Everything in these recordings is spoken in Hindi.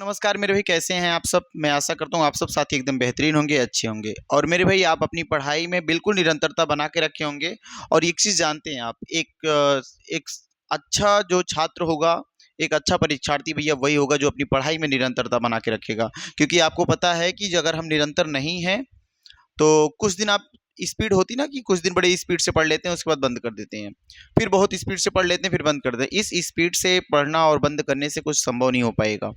नमस्कार मेरे भाई, कैसे हैं आप सब। मैं आशा करता हूँ आप सब साथी एकदम बेहतरीन होंगे, अच्छे होंगे। और मेरे भाई, आप अपनी पढ़ाई में बिल्कुल निरंतरता बना के रखे होंगे। और एक चीज़ जानते हैं आप, एक अच्छा जो छात्र होगा, एक अच्छा परीक्षार्थी भैया वही होगा जो अपनी पढ़ाई में निरंतरता बना के रखेगा। क्योंकि आपको पता है कि अगर हम निरंतर नहीं हैं तो कुछ दिन आप स्पीड होती ना कि कुछ दिन बड़े स्पीड से पढ़ लेते हैं, उसके बाद बंद कर देते हैं। फिर बहुत स्पीड से पढ़ लेते हैं, फिर बंद कर देते हैं। इस स्पीड से पढ़ना और बंद करने से कुछ संभव नहीं हो पाएगा।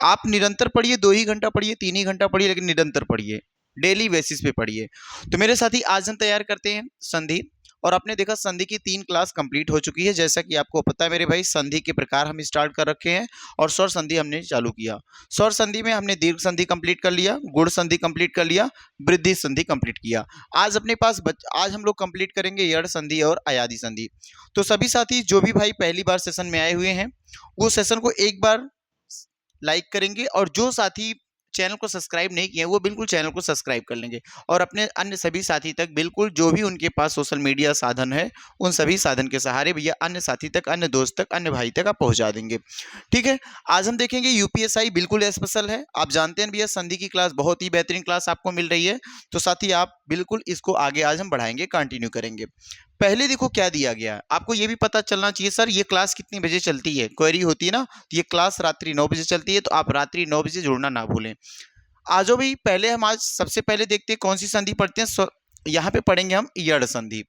आप निरंतर पढ़िए, 2 ही घंटा पढ़िए, 3 ही घंटा पढ़िए, लेकिन निरंतर पढ़िए, डेली बेसिस पे पढ़िए। तो मेरे साथी, आज हम तैयार करते हैं संधि। और आपने देखा संधि की 3 क्लास कंप्लीट हो चुकी है। जैसा कि आपको पता है मेरे भाई, संधि के प्रकार हम स्टार्ट कर रखे हैं और स्वर संधि हमने चालू किया। स्वर संधि में हमने दीर्घ संधि कंप्लीट कर लिया, गुण संधि कंप्लीट कर लिया, वृद्धि संधि कंप्लीट किया। आज अपने पास आज हम लोग कंप्लीट करेंगे यड़ संधि और अयादि संधि। तो सभी साथी जो भी भाई पहली बार सेशन में आए हुए हैं, वो सेशन को एक बार लाइक करेंगे, और जो साथी चैनल को सब्सक्राइब नहीं किए वो बिल्कुल चैनल को सब्सक्राइब कर लेंगे। और अपने अन्य सभी साथी तक बिल्कुल, जो भी उनके पास सोशल मीडिया साधन है, उन सभी साधन के सहारे भैया अन्य साथी तक, अन्य दोस्त तक, अन्य भाई तक आप पहुंचा देंगे। ठीक है। आज हम देखेंगे यूपीएसआई बिल्कुल स्पेशल है। आप जानते हैं भैया, संधि की क्लास बहुत ही बेहतरीन क्लास आपको मिल रही है। तो साथी आप बिल्कुल इसको आगे आज हम बढ़ाएंगे, कंटिन्यू करेंगे। पहले देखो क्या दिया गया है, आपको ये भी पता चलना चाहिए सर ये क्लास कितनी बजे चलती है। क्वेरी होती है ना, तो ये क्लास रात्रि 9 बजे चलती है, तो आप रात्रि 9 बजे जुड़ना ना भूलें। आ जाओ भाई, पहले हम आज सबसे पहले देखते हैं कौन सी संधि पढ़ते हैं। यहाँ पे पढ़ेंगे हम यड़ संधि।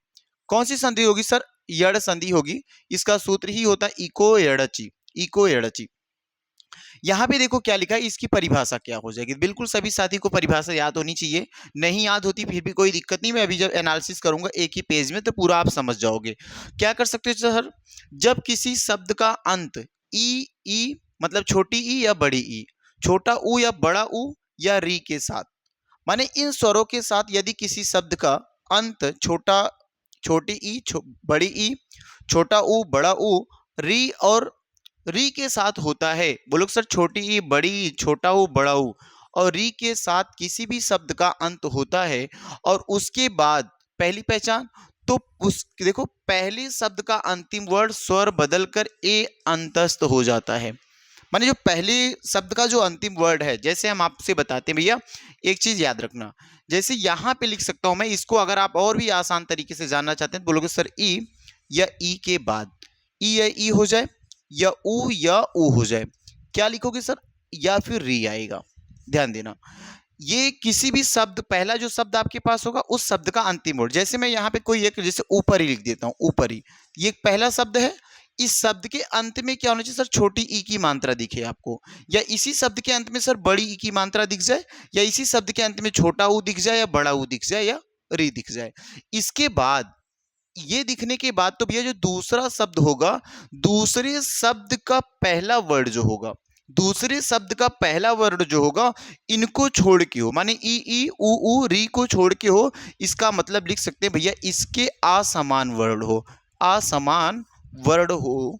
कौन सी संधि होगी सर? यड़ संधि होगी। इसका सूत्र ही होता है इको यड़ची, इको यड़ची। यहाँ पे देखो क्या लिखा है, इसकी परिभाषा क्या हो जाएगी। बिल्कुल सभी साथी को परिभाषा याद होनी चाहिए। नहीं याद होती फिर भी कोई दिक्कत नहीं, मैं अभी जब एनालिसिस करूंगा एक ही पेज में, तो पूरा आप समझ जाओगे। क्या कर सकते हो सर? जब किसी शब्द का अंत ई मतलब छोटी ई या बड़ी ई, छोटा ऊ या बड़ा ऊ या री के साथ, माने इन स्वरों के साथ यदि किसी शब्द का अंत छोटी ई, बड़ी ई, छोटा ऊ, बड़ा ऊ, री और री के साथ होता है। बोलो सर, छोटी ई, बड़ी ई, छोटा ऊ, बड़ा ऊ और री के साथ किसी भी शब्द का अंत होता है, और उसके बाद पहली पहचान, तो उस देखो पहले शब्द का अंतिम वर्ण स्वर बदलकर ए अंतस्थ हो जाता है। माने जो पहले शब्द का जो अंतिम वर्ड है, जैसे हम आपसे बताते हैं भैया, एक चीज याद रखना। जैसे यहां पे लिख सकता हूं मैं इसको, अगर आप और भी आसान तरीके से जानना चाहते हैं तो बोलोगे सर ई या ई के बाद ई या ई हो जाए, या ऊ हो जाए। क्या लिखोगे सर? या फिर री आएगा। ध्यान देना, ये किसी भी शब्द, पहला जो शब्द आपके पास होगा उस शब्द का अंतिम वर्ड। जैसे मैं यहाँ पे कोई एक, जैसे ऊपर ही लिख देता हूँ, ऊपर ही, ये पहला शब्द है। इस शब्द के अंत में क्या होना चाहिए सर? छोटी ई की मात्रा दिखे आपको, या इसी शब्द के अंत में सर बड़ी ई की मात्रा दिख जाए, या इसी शब्द के अंत में छोटा ऊ दिख जाए, या बड़ा ऊ दिख जाए, या री दिख जाए। इसके बाद, ये दिखने के बाद तो भैया जो दूसरा शब्द होगा, दूसरे शब्द का पहला वर्ड जो होगा, दूसरे शब्द का पहला वर्ड जो होगा, इनको छोड़ के हो, माने ई ऊ री को छोड़ के हो। इसका मतलब लिख सकते हैं भैया, इसके असमान वर्ड हो, असमान वर्ड हो,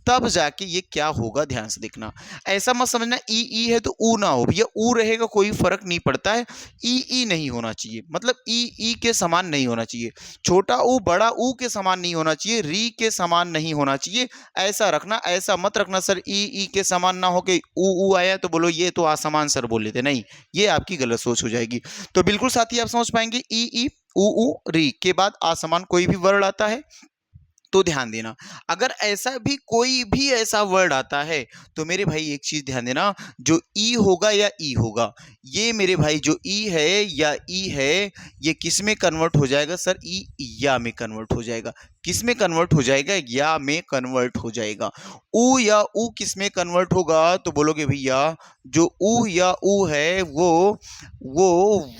तब जाके ये क्या होगा, ध्यान से देखना। ऐसा मत समझना ई है तो ऊ ना हो, भैया ऊ रहेगा कोई फर्क नहीं पड़ता है। ई नहीं होना चाहिए, मतलब ई के समान नहीं होना चाहिए, छोटा ऊ बड़ा ऊ के समान नहीं होना चाहिए, री के समान नहीं होना चाहिए। ऐसा रखना, ऐसा मत रखना सर ई के समान ना हो के ऊ आया तो बोलो ये तो असमान सर बोल लेते, नहीं, ये आपकी गलत सोच हो जाएगी। तो बिल्कुल साथी आप समझ पाएंगे, ई ऊ री के बाद असमान कोई भी वर्ड आता है तो ध्यान देना। अगर ऐसा भी कोई भी ऐसा वर्ड आता है तो मेरे भाई एक चीज ध्यान देना, जो ई होगा या ई होगा, ये मेरे भाई जो ई है या ई है, ये किस में कन्वर्ट हो जाएगा सर? ई या में कन्वर्ट हो जाएगा। किस में कन्वर्ट हो जाएगा? या में कन्वर्ट हो जाएगा। ऊ या ऊ किस में कन्वर्ट होगा? तो बोलोगे भैया जो ऊ या ऊ है वो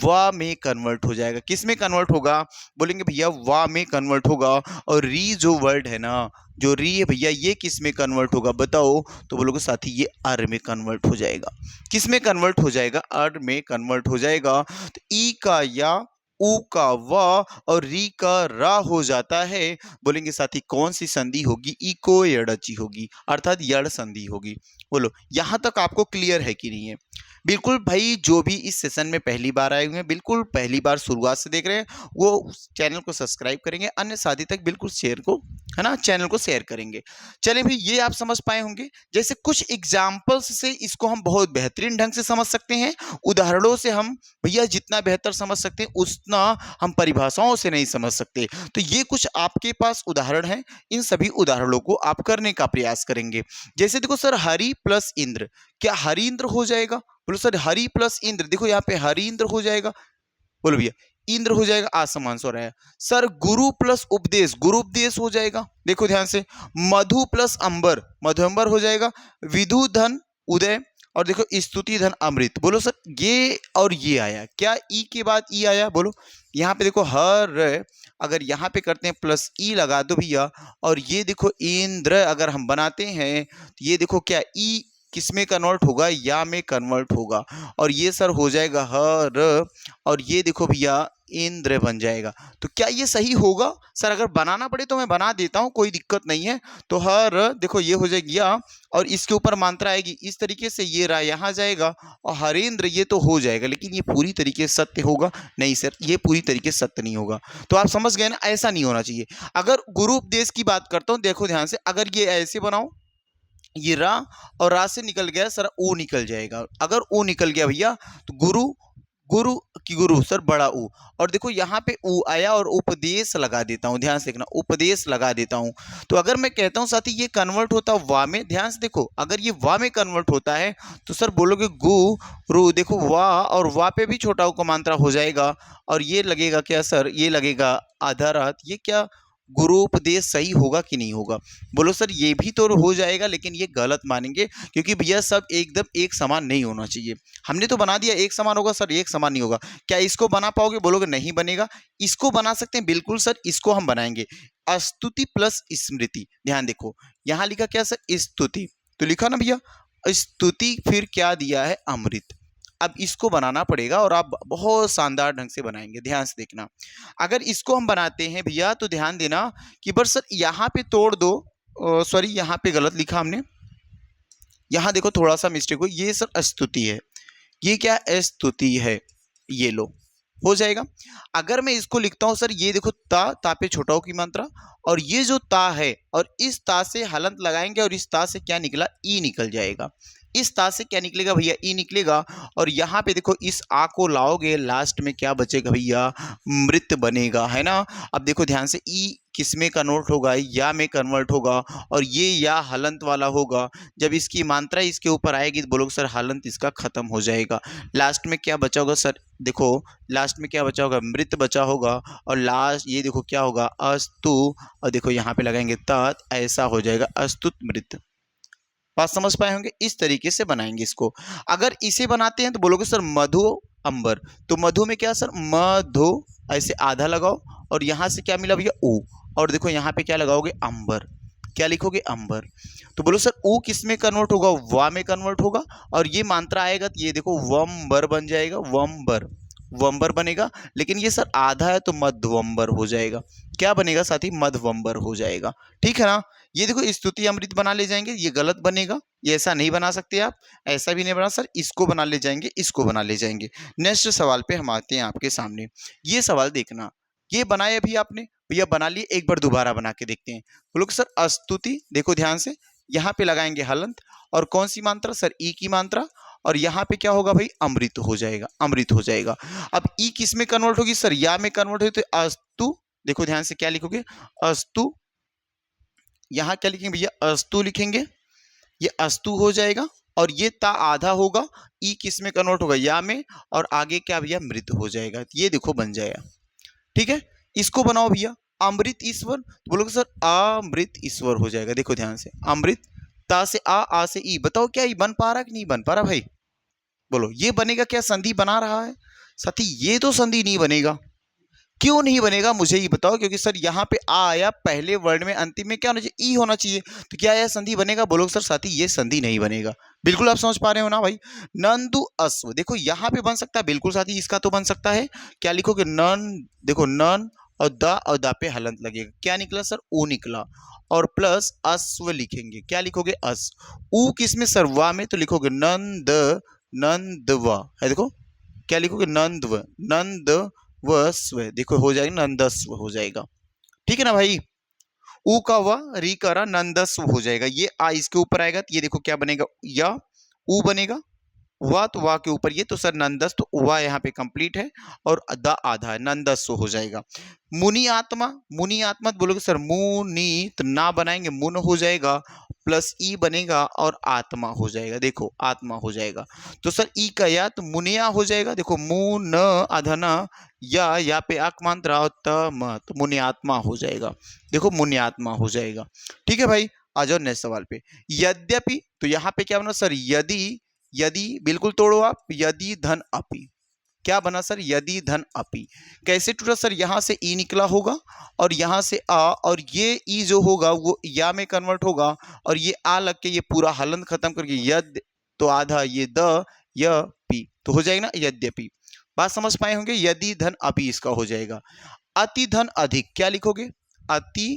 वा में कन्वर्ट हो जाएगा। किस में कन्वर्ट होगा? बोलेंगे भैया वा में कन्वर्ट होगा। और री जो वर्ड है ना, जो री है भैया, ये किस में कन्वर्ट होगा बताओ? तो बोलोगे साथी ये अर में कन्वर्ट हो जाएगा। किस में कन्वर्ट हो जाएगा? अर में कन्वर्ट हो जाएगा। तो ई का या, ऊ का वा और री का रा हो जाता है। बोलेंगे साथी कौन सी संधि होगी? इको यड़ची होगी, अर्थात यड़ संधि होगी। बोलो यहां तक आपको क्लियर है कि नहीं है? बिल्कुल भाई, जो भी इस सेशन में पहली बार आए हुए हैं, बिल्कुल पहली बार शुरुआत से देख रहे हैं, वो उस चैनल को सब्सक्राइब करेंगे, अन्य साथी तक बिल्कुल शेयर को, है ना, चैनल को शेयर करेंगे। चलिए भाई, ये आप समझ पाए होंगे। जैसे कुछ एग्जाम्पल्स से इसको हम बहुत बेहतरीन ढंग से समझ सकते हैं। उदाहरणों से हम भैया जितना बेहतर समझ सकते हैं उतना हम परिभाषाओं से नहीं समझ सकते। तो ये कुछ आपके पास उदाहरण हैं, इन सभी उदाहरणों को आप करने का प्रयास करेंगे। जैसे देखो सर, हरि प्लस इंद्र, क्या हरींद्र हो जाएगा? बोलो सर, हरि प्लस इंद्र, देखो यहाँ पे हरींद्र हो जाएगा। बोलो भैया, इंद्र हो जाएगा, आसमान सो रहा है। सर, गुरु प्लस उपदेश, गुरु उपदेश हो जाएगा। देखो ध्यान से, मधु प्लस अंबर, मधुअंबर हो जाएगा। विधु धन उदय, और देखो स्तुति धन अमृत। बोलो सर, ये और ये आया क्या? ई के बाद ई आया? बोलो, यहाँ पे देखो हर, अगर यहाँ पे करते हैं प्लस ई लगा दो भैया, और ये देखो इंद्र अगर हम बनाते हैं, तो ये देखो क्या ई किस में कन्वर्ट होगा? या में कन्वर्ट होगा, और ये सर हो जाएगा हर, और ये देखो भैया इंद्र बन जाएगा। तो क्या ये सही होगा? सर अगर बनाना पड़े तो मैं बना देता हूँ, कोई दिक्कत नहीं है। तो हर देखो ये हो जाएगी या, और इसके ऊपर मात्रा आएगी इस तरीके से, ये रहा यहाँ जाएगा, और हरेंद्र ये तो हो जाएगा। लेकिन ये पूरी तरीके से सत्य होगा? नहीं सर, ये पूरी तरीके से सत्य नहीं होगा। तो आप समझ गए ना, ऐसा नहीं होना चाहिए। अगर गुरु उपदेश की बात करता हूँ, देखो ध्यान से, अगर ये ऐसे बनाओ, ये रा और रा से निकल गया सर, ओ निकल जाएगा। अगर ओ निकल गया भैया, तो गुरु, गुरु की गुरु सर बड़ा ऊ, और देखो यहाँ पे ऊ आया और उपदेश लगा देता हूँ, ध्यान से देखना, उपदेश लगा देता हूँ। तो अगर मैं कहता हूँ साथी ये कन्वर्ट होता वा में, ध्यान से देखो, अगर ये वा में कन्वर्ट होता है तो सर बोलोगे गु रू, देखो वा और वा पे भी छोटा ऊ का मात्रा हो जाएगा, और ये लगेगा क्या सर? ये लगेगा आधारात। ये क्या गुरुपदेश सही होगा कि नहीं होगा? बोलो सर, ये भी तो हो जाएगा, लेकिन ये गलत मानेंगे, क्योंकि भैया सब एकदम एक समान नहीं होना चाहिए। हमने तो बना दिया एक समान होगा, सर एक समान नहीं होगा। क्या इसको बना पाओगे? बोलोगे नहीं बनेगा। इसको बना सकते हैं, बिल्कुल सर, इसको हम बनाएंगे। स्तुति प्लस स्मृति, ध्यान देखो, यहाँ लिखा क्या सर? स्तुति, तो लिखा ना भैया स्तुति, फिर क्या दिया है? अमृत। अब इसको बनाना पड़ेगा, और आप बहुत शानदार ढंग से बनाएंगे, ध्यान से देखना। अगर इसको हम बनाते हैं भैया, तो ध्यान देना कि बस सर यहाँ पे तोड़ दो, सॉरी यहाँ पे गलत लिखा हमने, यहाँ देखो थोड़ा सा मिस्टेक हो, ये सर स्तुति है, ये क्या? स्तुति है, ये लो, हो जाएगा। अगर मैं इसको लिखता हूं सर, ये देखो ता पे छोटा हो की मात्रा, और ये जो ता है, और इस ता से हलंत लगाएंगे, और इस ता से क्या निकला? ई निकल जाएगा। इस ता से क्या निकलेगा भैया? ई निकलेगा। और यहाँ पे देखो इस आ को लाओगे, लास्ट में क्या बचेगा भैया? मृत बनेगा, है ना। अब देखो ध्यान से, ई किस में कन्वर्ट होगा? या में कन्वर्ट होगा, और ये या हलंत वाला होगा। जब इसकी मात्रा इसके ऊपर आएगी तो बोलोगे सर हलंत इसका खत्म हो जाएगा। लास्ट में क्या बचा होगा सर? देखो लास्ट में क्या बचा होगा? मृत बचा होगा, और लास्ट ये देखो क्या होगा? अस्तु, और देखो यहाँ पे लगाएंगे तात, ऐसा हो जाएगा अस्तुत मृत। बात समझ पाए होंगे? इस तरीके से बनाएंगे इसको। अगर इसे बनाते हैं तो बोलोगे सर मधु अंबर, तो मधु में क्या सर? मधु, ऐसे आधा लगाओ, और यहाँ से क्या मिला भैया? ऊ, और देखो यहाँ पे क्या लगाओगे? अंबर, क्या लिखोगे? अंबर। तो बोलो सर ऊ किस में कन्वर्ट होगा? वा में कन्वर्ट होगा, और ये मात्रा आएगा तो ये देखो वम्बर बन जाएगा, वम्बर, वम्बर बनेगा। लेकिन ये सर आधा है तो मध्वम्बर हो जाएगा। क्या बनेगा साथी? मध्वम्बर हो जाएगा। ठीक है ना। ये देखो स्तुति अमृत बना ले जाएंगे, ये गलत बनेगा, ये ऐसा नहीं बना सकते आप, ऐसा भी नहीं बना सर, इसको बना ले जाएंगे, इसको बना ले जाएंगे। नेक्स्ट सवाल पे हम आते हैं आपके सामने। ये सवाल देखना, ये बनाया अभी आपने भैया, बना लिए, एक बार दोबारा बना के देखते हैं। बोलो सर स्तुति, देखो ध्यान से, यहाँ पे लगाएंगे हलंत, और कौन सी मात्रा सर? ई की मात्रा, और यहाँ पे क्या होगा भाई? अमृत हो जाएगा, अमृत हो जाएगा। अब ई किस में कन्वर्ट होगी सर? या में कन्वर्ट होगी, तो अस्तु, देखो ध्यान से क्या लिखोगे? अस्तु, यहाँ क्या लिखेंगे भैया? अस्तु लिखेंगे, ये अस्तु हो जाएगा, और ये ता आधा होगा, ई किस में कन्वर्ट होगा? या में, और आगे क्या भैया? मृत हो जाएगा। ये देखो बन जाएगा। ठीक है, इसको बनाओ भैया, अमृत ईश्वर, तो बोलोगे सर अमृत ईश्वर हो जाएगा। देखो ध्यान से, अमृत, ता से आ से ई, बताओ क्या ये बन पा रहा है कि नहीं बन पा रहा भाई? बोलो ये बनेगा क्या? संधि बना रहा है साथी? ये तो संधि नहीं बनेगा। क्यों नहीं बनेगा मुझे ये बताओ? क्योंकि सर यहाँ पे आ आया, पहले वर्ड में अंतिम में क्या होना चाहिए? ई होना चाहिए। तो क्या यह संधि बनेगा? बोलो सर साथी ये संधि नहीं बनेगा। बिल्कुल आप समझ पा रहे हो ना भाई? नंदु अश्व, देखो यहाँ पे बन सकता है, बिल्कुल साथी इसका तो बन सकता है। क्या लिखोगे? नन, देखो नन, और दा पे हलंत लगेगा, क्या निकला सर? ऊ निकला, और प्लस अश्व लिखेंगे, क्या लिखोगे? अश्व। ऊ किस में सर? वा में, तो लिखोगे नंद नंदव है, देखो क्या लिखोगे, नंदव, नंदव स्व, देखो हो जाएगा नंदस्व हो जाएगा। ठीक है ना भाई, ऊ का व री का रा नंदस्व हो जाएगा। ये आ इसके ऊपर आएगा तो ये देखो क्या बनेगा, या ऊ बनेगा, वाह तो वाह के ऊपर ये, तो सर नंदस, तो वाह यहाँ पे कंप्लीट है और द आधा है, नंदस हो जाएगा। मुनि आत्मा, मुनि आत्मा तो बोलोगे सर मुनि, तो ना बनाएंगे मुन हो जाएगा, प्लस ई बनेगा और आत्मा हो जाएगा, देखो आत्मा हो जाएगा। तो सर ई का या तो मुनिया हो जाएगा, देखो मु न अधना, या पे आत्मांतरा तम, तो मुनियात्मा हो जाएगा, देखो मुनियात्मा हो जाएगा। ठीक है भाई, आ जाओ नेक्स्ट सवाल पे। यद्यपि, तो यहाँ पे क्या बना सर, यदि, यदि बिल्कुल तोड़ो आप, यदि धन अपि, क्या बना सर, यदि धन अपि। कैसे टूटा सर, यहां से ई निकला होगा और यहां से आ, और ये ई जो होगा वो या में कन्वर्ट होगा, और ये आ लग के ये पूरा हलन खत्म करके यद, तो आधा ये द, य पी, तो हो जाएगा ना यद्यपि। बात समझ पाए होंगे, यदि धन अपि इसका हो जाएगा। अति धन अधिक, क्या लिखोगे, अति,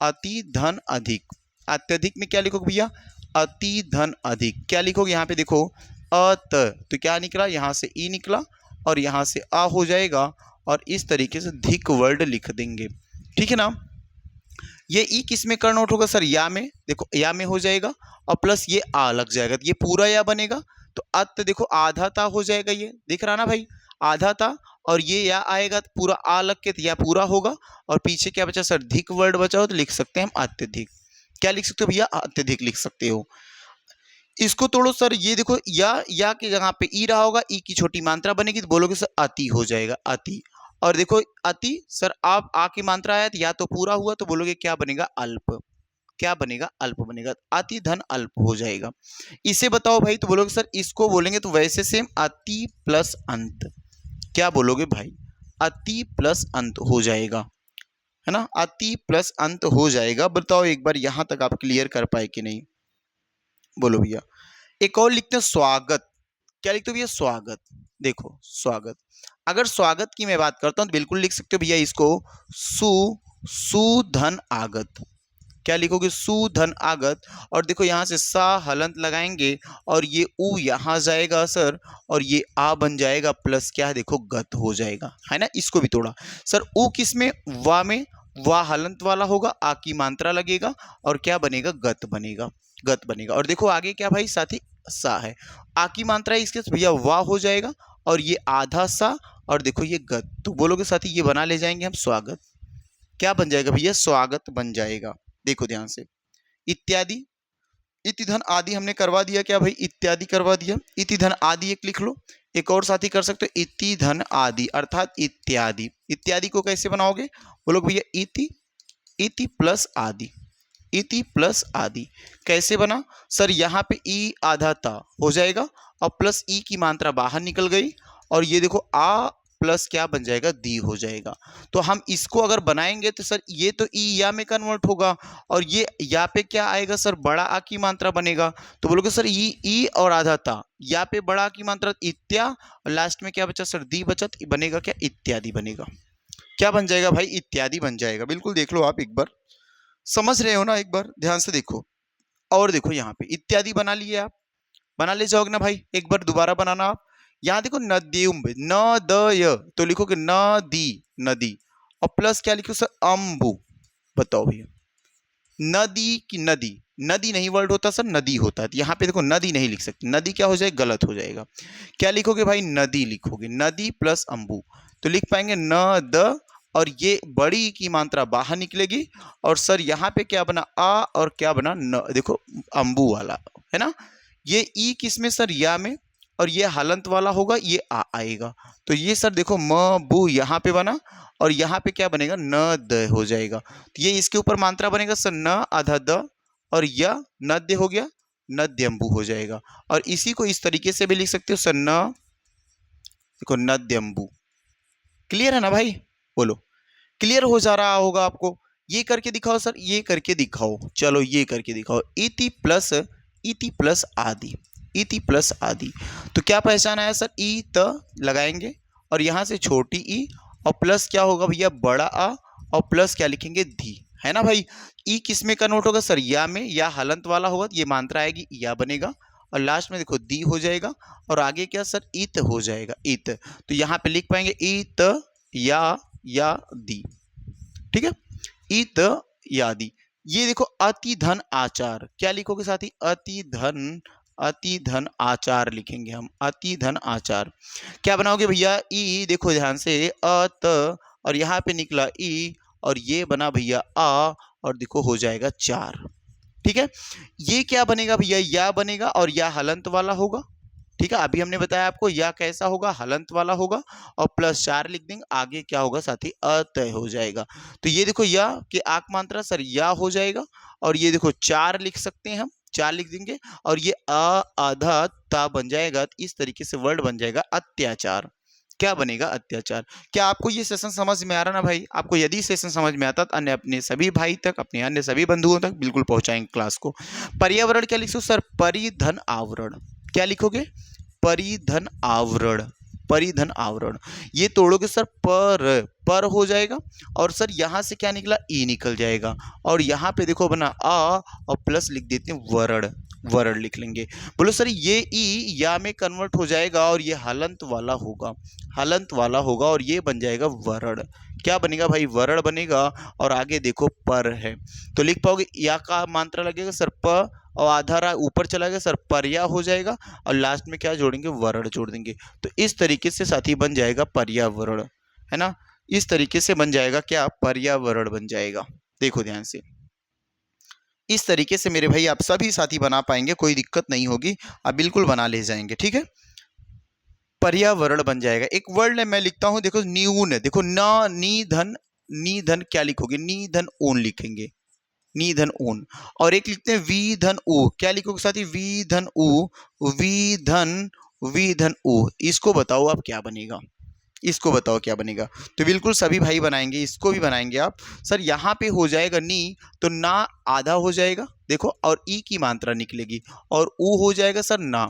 अति धन अधिक, अत्यधिक में क्या लिखोगे भैया, अति धन अधिक, क्या लिखोगे यहाँ पे देखो अत, तो क्या निकला, यहाँ से ई निकला और यहाँ से आ हो जाएगा, और इस तरीके से धिक वर्ड लिख देंगे। ठीक है ना, ये ई किस में कन्वर्ट होगा सर, या में, देखो या में हो जाएगा और प्लस ये आ लग जाएगा, तो ये पूरा या बनेगा, तो अत देखो आधा ता हो जाएगा, ये दिख रहा ना भाई, आधा ता, और ये या आएगा तो पूरा आ लग के, तो या पूरा होगा, और पीछे क्या बचा सर, धिक वर्ड बचा हो, तो लिख सकते हैं हम अत्यधिक। क्या लिख सकते हो भैया, अत्यधिक लिख सकते हो। इसको तोड़ो सर, ये देखो या के जगह पे ई रहा होगा, ई की छोटी मात्रा बनेगी, तो बोलोगे सर अति हो जाएगा, अति। और देखो अति सर, आप आ की मात्रा आया तो या तो पूरा हुआ, तो बोलोगे क्या बनेगा, अल्प, क्या बनेगा, अल्प बनेगा, अति धन अल्प हो जाएगा। इसे बताओ भाई, तो बोलोगे सर इसको बोलेंगे तो वैसे सेम अति प्लस अंत, क्या बोलोगे भाई, अति प्लस अंत हो जाएगा, है ना, अति प्लस अंत हो जाएगा। बताओ एक बार यहां तक आप क्लियर कर पाए कि नहीं, बोलो भैया। एक और लिखते हैं स्वागत, क्या लिखते हो भैया, स्वागत, देखो स्वागत। अगर स्वागत की मैं बात करता हूं तो बिल्कुल लिख सकते हो भैया इसको सुधन आगत, क्या लिखोगे, सुधन आगत। और देखो यहां से सा हलंत लगाएंगे और ये ऊ यहां जाएगा सर, और ये आ बन जाएगा, प्लस क्या है देखो गत हो जाएगा, है ना। इसको भी तोड़ा सर, ऊ किस में, वा में, वा हलंत वाला होगा, आ की मात्रा लगेगा और क्या बनेगा, गत बनेगा, गत बनेगा। और देखो आगे क्या भाई, साथी सा है, आ की मात्रा है इसके, भैया वाह हो जाएगा, और ये आधा सा, और देखो ये गत, तो बोलोगे साथी ये बना ले जाएंगे हम स्वागत, क्या बन जाएगा भैया, स्वागत बन जाएगा। देखो ध्यान से, इत्यादि, इति धन आदि हमने करवा दिया, क्या भाई, इत्यादि करवा दिया, इति धन आदि एक लिख लो। एक और साथी कर सकते हो, इति धन आदि अर्थात इत्यादि। इत्यादि को कैसे बनाओगे, बोलोगे भैया इति, इति प्लस आदि, इति प्लस आदि कैसे बना सर, यहाँ पे ई आधा ता हो जाएगा और प्लस ई की मात्रा बाहर निकल गई, और ये देखो आ प्लस क्या बन जाएगा, दी हो जाएगा। तो हम इसको अगर बनाएंगे तो सर ये तो ई या में कन्वर्ट होगा, और ये या पे क्या आएगा सर, बड़ा आ की मात्रा बनेगा, तो बोलोगे सर ई और आधा ता, या पे बड़ा आ की मात्रा इत्या, और लास्ट में क्या बचा सर, दी बचत, बनेगा क्या, इत्यादि बनेगा। क्या बन जाएगा भाई, इत्यादि बन जाएगा। बिल्कुल देख लो आप एक बार, समझ रहे हो ना, एक बार ध्यान से देखो। और देखो यहाँ पे इत्यादि बना लिए आप, बना ले जाओगे ना भाई, एक बार दोबारा बनाना आप। यहाँ देखो नद्युम्ब, न द य, तो लिखोगे नदी, नदी, और प्लस क्या लिखो सर, अम्बु। बताओ भैया, नदी की नदी, नदी नहीं वर्ड होता सर, नदी होता है, यहाँ पे देखो नदी नहीं लिख सकते, नदी क्या हो जाएगा, गलत हो जाएगा। क्या लिखोगे भाई, नदी लिखोगे, नदी प्लस अम्बु, तो लिख पाएंगे न द, और ये बड़ी की मात्रा बाहर निकलेगी, और सर यहाँ पे क्या बना, आ, और क्या बना न, देखो अम्बु वाला, है ना। ये ई किस में सर, या में, और ये हलंत वाला होगा, ये आ आएगा, तो ये सर देखो म बू यहाँ पे बना, और यहाँ पे क्या बनेगा, न द हो जाएगा, तो ये इसके ऊपर मात्रा बनेगा सर, न आधा द, और य नद्य हो गया, नद्यम्बु हो जाएगा। और इसी को इस तरीके से भी लिख सकते हो सर, न देखो नद्यम्बु। क्लियर है ना भाई, बोलो क्लियर हो जा रहा होगा आपको। ये करके दिखाओ सर, ये करके दिखाओ, चलो ये करके दिखाओ, इति प्लस आदि, इति प्लस आदि, तो क्या पहचान आया सर, ई त लगाएंगे और यहाँ से छोटी ई, और प्लस क्या होगा भैया, बड़ा आ, और प्लस क्या लिखेंगे, धी, है ना भाई। ई किस में कन्वर्ट होगा सर, या में, या हलंत वाला होगा, ये मात्रा आएगी या बनेगा, और लास्ट में देखो दी हो जाएगा और आगे क्या सर इत हो जाएगा, इत। तो यहाँ पे लिख पाएंगे इत या दी, ठीक है, इत या दी। ये देखो अति धन आचार, क्या लिखोगे साथी, अति धन आचार लिखेंगे हम, अति धन आचार। क्या बनाओगे भैया, ई देखो ध्यान से, अत और यहाँ पे निकला ई और ये बना भैया आ और देखो हो जाएगा चार, ठीक है। ये क्या बनेगा भैया, या बनेगा और या हलंत वाला होगा, ठीक है। अभी हमने बताया आपको या कैसा होगा, हलंत वाला होगा और प्लस चार लिख देंगे, आगे क्या होगा साथी, अतय हो जाएगा। तो ये देखो या कि आक मात्रा सर या हो जाएगा और ये देखो चार लिख सकते हैं हम, चार लिख देंगे और ये आधा ता बन जाएगा। तो इस तरीके से वर्ड बन जाएगा अत्याचार। क्या बनेगा, अत्याचार। क्या आपको ये सेशन समझ में आ रहा ना भाई? आपको यदि सेशन समझ में आता तो अन्य अपने सभी भाई तक, अपने अन्य सभी बंधुओं तक बिल्कुल पहुंचाएंगे क्लास को। पर्यावरण क्या लिखो सर, परिधन आवरण। क्या लिखोगे, परिधन आवरण, परिधन आवरण। ये तोड़ोगे सर पर हो जाएगा और सर यहां से क्या निकला, ई निकल जाएगा और यहाँ पे देखो बना आ और प्लस लिख देते हैं वरण, वरण लिख लेंगे। बोलो सर ये ई या में कन्वर्ट हो जाएगा और ये हलंत वाला होगा, हलंत वाला होगा और ये बन जाएगा वरण। क्या बनेगा भाई, वरण बनेगा और आगे देखो पर है तो लिख पाओगे या का मात्रा लगेगा सर प और आधा ऊपर चला गया सर पर्या हो जाएगा और लास्ट में क्या जोड़ेंगे, वर्ण जोड़ देंगे। तो इस तरीके से साथी बन जाएगा पर्यावरण, है ना। इस तरीके से बन जाएगा क्या, पर्यावरण बन जाएगा। देखो ध्यान से, इस तरीके से मेरे भाई आप सभी साथी बना पाएंगे, कोई दिक्कत नहीं होगी, आप बिल्कुल बना ले जाएंगे, ठीक है। पर्यावरण बन जाएगा। एक वर्ड मैं लिखता हूं, देखो न्यून, देखो नी धन क्या लिखोगे, नी धन ऊन लिखेंगे, नी धन ऊन। और एक लिखते हैं वी धन ऊ, क्या लिखोगे साथी, वी धन ऊ, वी धन ऊ। इसको बताओ आप क्या बनेगा, इसको बताओ क्या बनेगा। तो बिल्कुल सभी भाई बनाएंगे, इसको भी बनाएंगे आप। सर यहाँ पे हो जाएगा नी तो ना आधा हो जाएगा देखो और ई की मात्रा निकलेगी और ऊ हो जाएगा सर ना।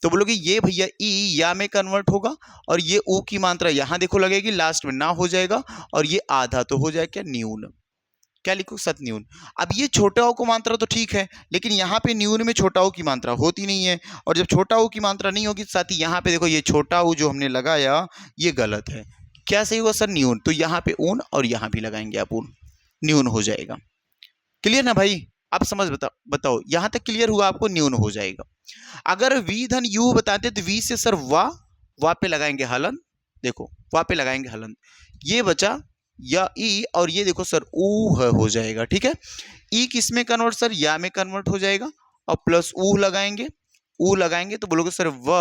तो बोलोगे ये भैया ई या में कन्वर्ट होगा और ये ऊ की मात्रा यहाँ देखो लगेगी, लास्ट में ना हो जाएगा और ये आधा तो हो जाएगा क्या, न्यून। क्या लिखो, सतन्यून। अब ये छोटा ओ को मात्रा तो ठीक है लेकिन यहाँ पे न्यून में छोटा ओ की मात्रा होती नहीं है और जब छोटा ओ की मात्रा नहीं होगी साथ ही यहाँ पे देखो ये छोटा ओ जो हमने लगाया ये गलत है। क्या सही होगा सर, न्यून। तो यहाँ पे ऊन और यहाँ भी लगाएंगे आप ऊन, न्यून हो जाएगा। क्लियर ना भाई, आप समझ बताओ यहां तक क्लियर हुआ आपको, न्यून हो जाएगा। अगर वी धन यू बताते तो वी से सर वा पे लगाएंगे हलन, देखो वा पे लगाएंगे हलन, ये बचा या ई और ये देखो सर ऊ हो जाएगा, ठीक है। ई किस में कन्वर्ट सर, या में कन्वर्ट हो जाएगा और प्लस ऊ लगाएंगे, ऊ लगाएंगे तो बोलोगे सर व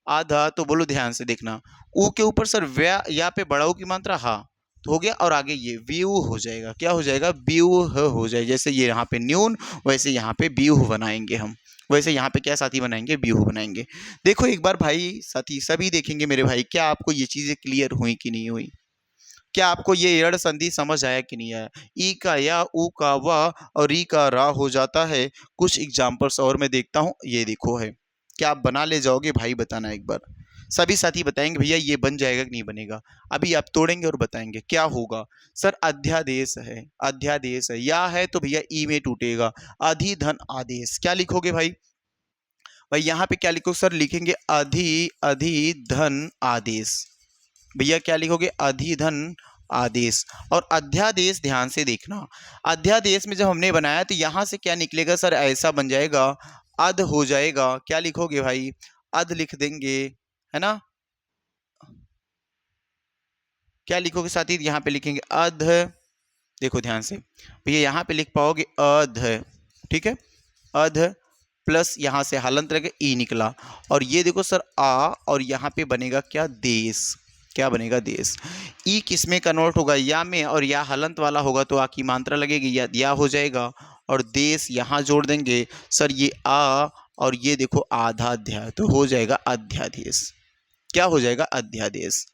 आधा, तो बोलो ध्यान से देखना, ऊ के ऊपर सर व्या या पे बड़ा ऊ की मात्रा हा तो हो गया और आगे ये व्यू हो जाएगा, क्या हो जाएगा, व्यू हो जाएगा। जैसे ये यहाँ पे न्यून वैसे यहाँ पे व्यू बनाएंगे हम, वैसे यहाँ पे क्या साथी बनाएंगे, व्यू बनाएंगे। देखो एक बार भाई साथी सभी देखेंगे मेरे भाई, क्या आपको ये चीजें क्लियर हुई कि नहीं हुई, क्या आपको ये यड़ संधि समझ आया कि नहीं आया। ई का या, ऊ का वा और री का रा हो जाता है। कुछ एग्जाम्पल्स और मैं देखता हूँ, ये देखो है, क्या आप बना ले जाओगे भाई, बताना एक बार। सभी साथी बताएंगे भैया ये बन जाएगा कि नहीं बनेगा। अभी आप तोड़ेंगे और बताएंगे क्या होगा। सर अध्यादेश है, अध्यादेश है, या है तो भैया ई में टूटेगा। अधिधन आदेश, क्या लिखोगे भाई, भाई यहाँ पे क्या लिखो सर, लिखेंगे अधिधन आदेश। भैया क्या लिखोगे, अधिधन आदेश। और अध्यादेश ध्यान से देखना, अध्यादेश में जब हमने बनाया तो यहां से क्या निकलेगा सर, ऐसा बन जाएगा, अध हो जाएगा। क्या लिखोगे भाई, अध लिख देंगे, है ना। क्या लिखोगे साथी, यहाँ पे लिखेंगे अध, देखो ध्यान से भैया यहाँ पे लिख पाओगे अध, ठीक है, अध प्लस यहाँ से हलंत रह ई निकला और ये देखो सर आ और यहाँ पे बनेगा क्या, देश। क्या बनेगा, देश। ई किस में कन्वर्ट होगा, या में, और या हलंत वाला होगा तो आ की मात्रा लगेगी, या हो जाएगा और देश यहाँ जोड़ देंगे सर, ये आ और ये देखो आधा अध्याय तो हो जाएगा अध्यादेश। क्या हो जाएगा, अध्यादेश।